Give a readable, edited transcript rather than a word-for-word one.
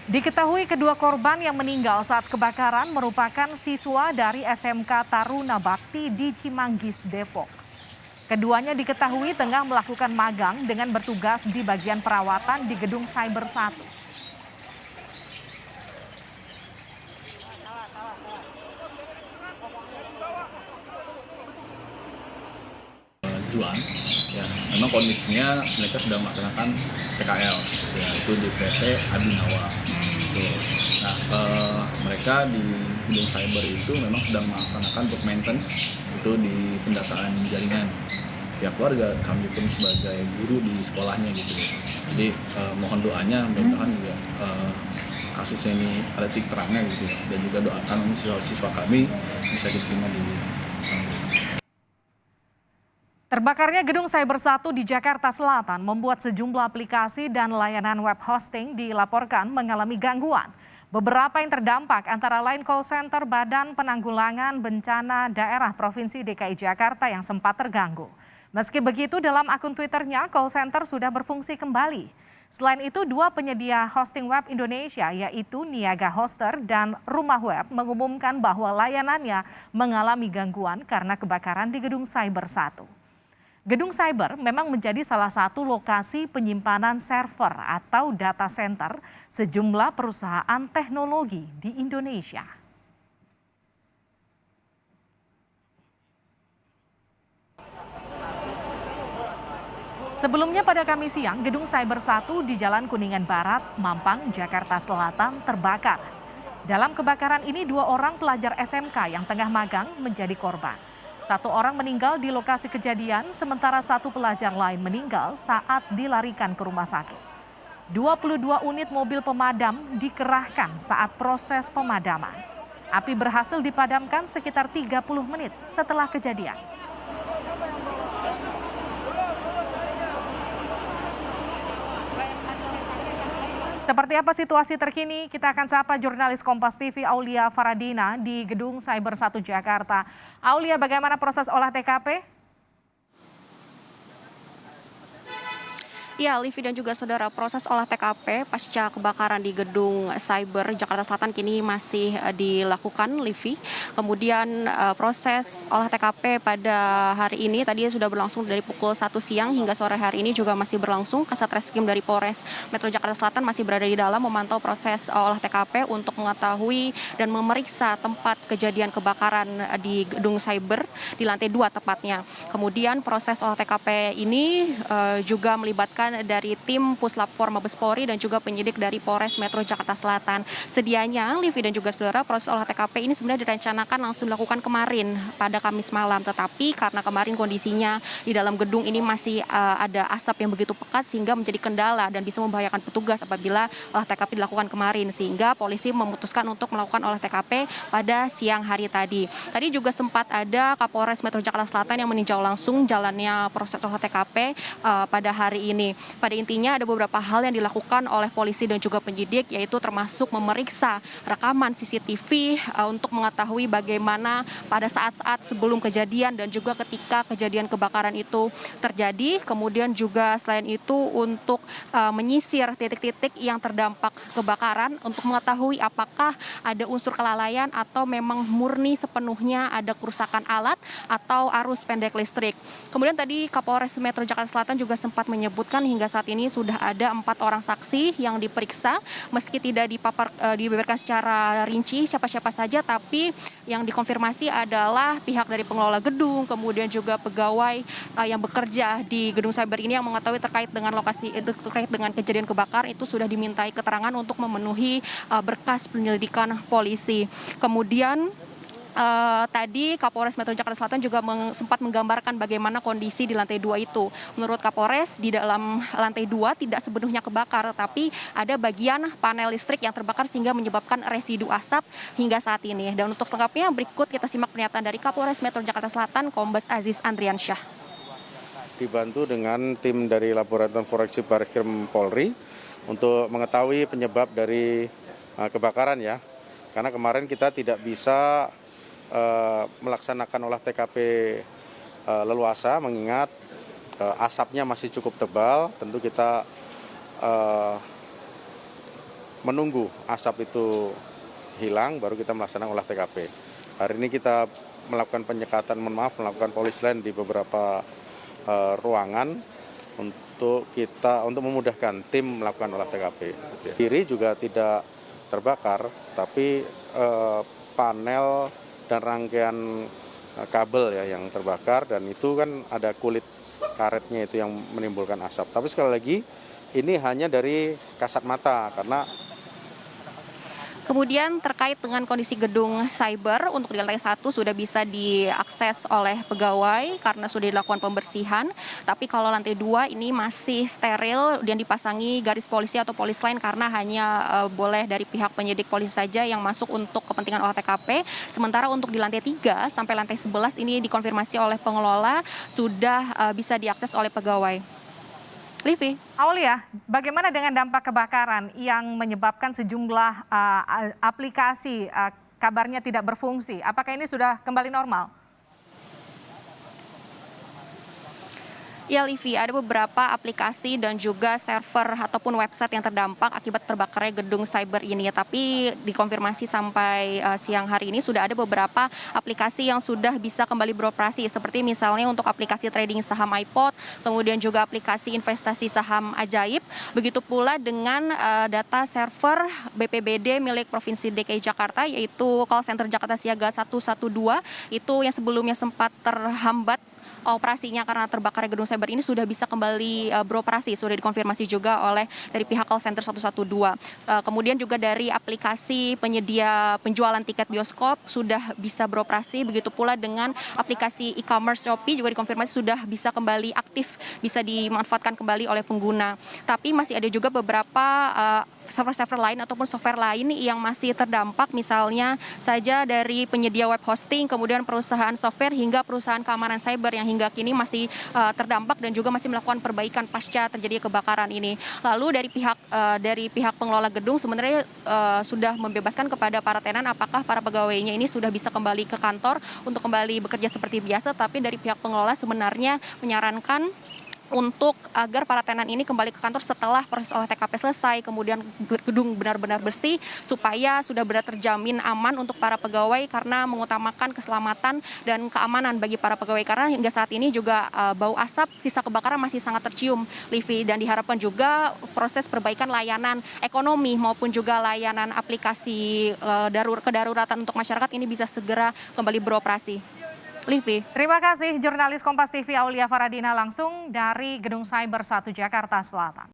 Diketahui kedua korban yang meninggal saat kebakaran merupakan siswa dari SMK Taruna Bakti di Cimanggis, Depok. Keduanya diketahui tengah melakukan magang dengan bertugas di bagian perawatan di gedung Cyber 1. Zuan, ya memang kondisinya mereka sedang melaksanakan PKL, yaitu di PT Abinawa. Tuh. Nah, mereka di gedung cyber itu memang sedang melaksanakan untuk maintenance itu di pendataan jaringan. Pihak keluarga, kami pun sebagai guru di sekolahnya gitu. Jadi mohon doanya, mudah-mudahan juga kasusnya ini ada titik terangnya gitu, dan juga doakan siswa-siswa kami bisa diterima di Terbakarnya gedung Cyber 1 di Jakarta Selatan membuat sejumlah aplikasi dan layanan web hosting dilaporkan mengalami gangguan. Beberapa yang terdampak antara lain call center Badan Penanggulangan Bencana Daerah Provinsi DKI Jakarta yang sempat terganggu. Meski begitu, dalam akun Twitternya, call center sudah berfungsi kembali. Selain itu, dua penyedia hosting web Indonesia yaitu Niaga Hoster dan Rumah Web mengumumkan bahwa layanannya mengalami gangguan karena kebakaran di gedung Cyber 1. Gedung cyber memang menjadi salah satu lokasi penyimpanan server atau data center sejumlah perusahaan teknologi di Indonesia. Sebelumnya pada Kamis siang, gedung Cyber 1 di Jalan Kuningan Barat, Mampang, Jakarta Selatan terbakar. Dalam kebakaran ini, dua orang pelajar SMK yang tengah magang menjadi korban. Satu orang meninggal di lokasi kejadian, sementara satu pelajar lain meninggal saat dilarikan ke rumah sakit. 22 unit mobil pemadam dikerahkan saat proses pemadaman. Api berhasil dipadamkan sekitar 30 menit setelah kejadian. Seperti apa situasi terkini? Kita akan sapa jurnalis Kompas TV Aulia Faradina di Gedung Cyber 1 Jakarta. Aulia, bagaimana proses olah TKP? Ya, Livi dan juga saudara, proses olah TKP pasca kebakaran di gedung Cyber Jakarta Selatan kini masih dilakukan, Livi. Kemudian proses olah TKP pada hari ini tadi sudah berlangsung dari pukul 1 siang hingga sore hari ini juga masih berlangsung. Kasat Reskrim dari Polres Metro Jakarta Selatan masih berada di dalam memantau proses olah TKP untuk mengetahui dan memeriksa tempat kejadian kebakaran di gedung Cyber di lantai 2 tepatnya. Kemudian proses olah TKP ini juga melibatkan dari tim Puslap 4 Mabes Polri dan juga penyidik dari Polres Metro Jakarta Selatan. Sedianya, Livi dan juga saudara, proses olah TKP ini sebenarnya direncanakan langsung dilakukan kemarin pada Kamis malam. Tetapi karena kemarin kondisinya di dalam gedung ini masih ada asap yang begitu pekat sehingga menjadi kendala dan bisa membahayakan petugas apabila olah TKP dilakukan kemarin. Sehingga polisi memutuskan untuk melakukan olah TKP pada siang hari tadi. Tadi juga sempat ada Kapolres Metro Jakarta Selatan yang meninjau langsung jalannya proses olah TKP pada hari ini. Pada intinya ada beberapa hal yang dilakukan oleh polisi dan juga penyidik, yaitu termasuk memeriksa rekaman CCTV untuk mengetahui bagaimana pada saat-saat sebelum kejadian dan juga ketika kejadian kebakaran itu terjadi. Kemudian juga selain itu untuk menyisir titik-titik yang terdampak kebakaran untuk mengetahui apakah ada unsur kelalaian atau memang murni sepenuhnya ada kerusakan alat atau arus pendek listrik. Kemudian tadi Kapolres Metro Jakarta Selatan juga sempat menyebutkan hingga saat ini sudah ada 4 orang saksi yang diperiksa, meski tidak dibeberkan secara rinci siapa-siapa saja, tapi yang dikonfirmasi adalah pihak dari pengelola gedung, kemudian juga pegawai yang bekerja di gedung cyber ini yang mengetahui terkait dengan lokasi itu, terkait dengan kejadian kebakaran itu sudah dimintai keterangan untuk memenuhi berkas penyelidikan polisi. Kemudian tadi Kapolres Metro Jakarta Selatan juga sempat menggambarkan bagaimana kondisi di lantai 2 itu. Menurut Kapolres, di dalam lantai 2 tidak sepenuhnya kebakar, tetapi ada bagian panel listrik yang terbakar sehingga menyebabkan residu asap hingga saat ini. Dan untuk selengkapnya berikut kita simak pernyataan dari Kapolres Metro Jakarta Selatan, Kombes Aziz Andriansyah. Dibantu dengan tim dari Laboratorium Forensik Barreskrim Polri untuk mengetahui penyebab dari kebakaran ya. Karena kemarin kita tidak bisa melaksanakan olah TKP leluasa mengingat asapnya masih cukup tebal. Tentu kita menunggu asap itu hilang baru kita melaksanakan olah TKP. Hari ini kita melakukan penyekatan, melakukan polis lain di beberapa ruangan untuk memudahkan tim melakukan olah TKP. Kiri juga tidak terbakar, tapi panel dan rangkaian kabel ya yang terbakar, dan itu kan ada kulit karetnya itu yang menimbulkan asap. Tapi sekali lagi ini hanya dari kasat mata karena Kemudian terkait dengan kondisi gedung cyber untuk di lantai 1 sudah bisa diakses oleh pegawai karena sudah dilakukan pembersihan. Tapi kalau lantai 2 ini masih steril dan dipasangi garis polisi atau polis lain karena hanya boleh dari pihak penyidik polisi saja yang masuk untuk kepentingan olah TKP. Sementara untuk di lantai 3 sampai lantai 11 ini dikonfirmasi oleh pengelola sudah bisa diakses oleh pegawai. Livi. Aulia, bagaimana dengan dampak kebakaran yang menyebabkan sejumlah aplikasi kabarnya tidak berfungsi? Apakah ini sudah kembali normal? Ya Livi, ada beberapa aplikasi dan juga server ataupun website yang terdampak akibat terbakarnya gedung cyber ini. Tapi dikonfirmasi sampai siang hari ini sudah ada beberapa aplikasi yang sudah bisa kembali beroperasi. Seperti misalnya untuk aplikasi trading saham iPod, kemudian juga aplikasi investasi saham Ajaib. Begitu pula dengan data server BPBD milik Provinsi DKI Jakarta, yaitu call center Jakarta Siaga 112, itu yang sebelumnya sempat terhambat operasinya karena terbakarnya gedung cyber ini sudah bisa kembali beroperasi, sudah dikonfirmasi juga oleh dari pihak call center 112. Kemudian juga dari aplikasi penyedia penjualan tiket bioskop sudah bisa beroperasi, begitu pula dengan aplikasi e-commerce Shopee juga dikonfirmasi sudah bisa kembali aktif, bisa dimanfaatkan kembali oleh pengguna. Tapi masih ada juga beberapa server-server lain ataupun software lain yang masih terdampak, misalnya saja dari penyedia web hosting, kemudian perusahaan software hingga perusahaan keamanan cyber yang hingga kini masih terdampak dan juga masih melakukan perbaikan pasca terjadi kebakaran ini. Lalu dari pihak pengelola gedung sebenarnya sudah membebaskan kepada para tenan apakah para pegawainya ini sudah bisa kembali ke kantor untuk kembali bekerja seperti biasa, tapi dari pihak pengelola sebenarnya menyarankan untuk agar para tenan ini kembali ke kantor setelah proses olah TKP selesai, kemudian gedung benar-benar bersih supaya sudah benar terjamin aman untuk para pegawai karena mengutamakan keselamatan dan keamanan bagi para pegawai, karena hingga saat ini juga bau asap sisa kebakaran masih sangat tercium, Livi, dan diharapkan juga proses perbaikan layanan ekonomi maupun juga layanan aplikasi kedaruratan untuk masyarakat ini bisa segera kembali beroperasi. Livi. Terima kasih jurnalis Kompas TV Aulia Faradina langsung dari Gedung Cyber 1 Jakarta Selatan.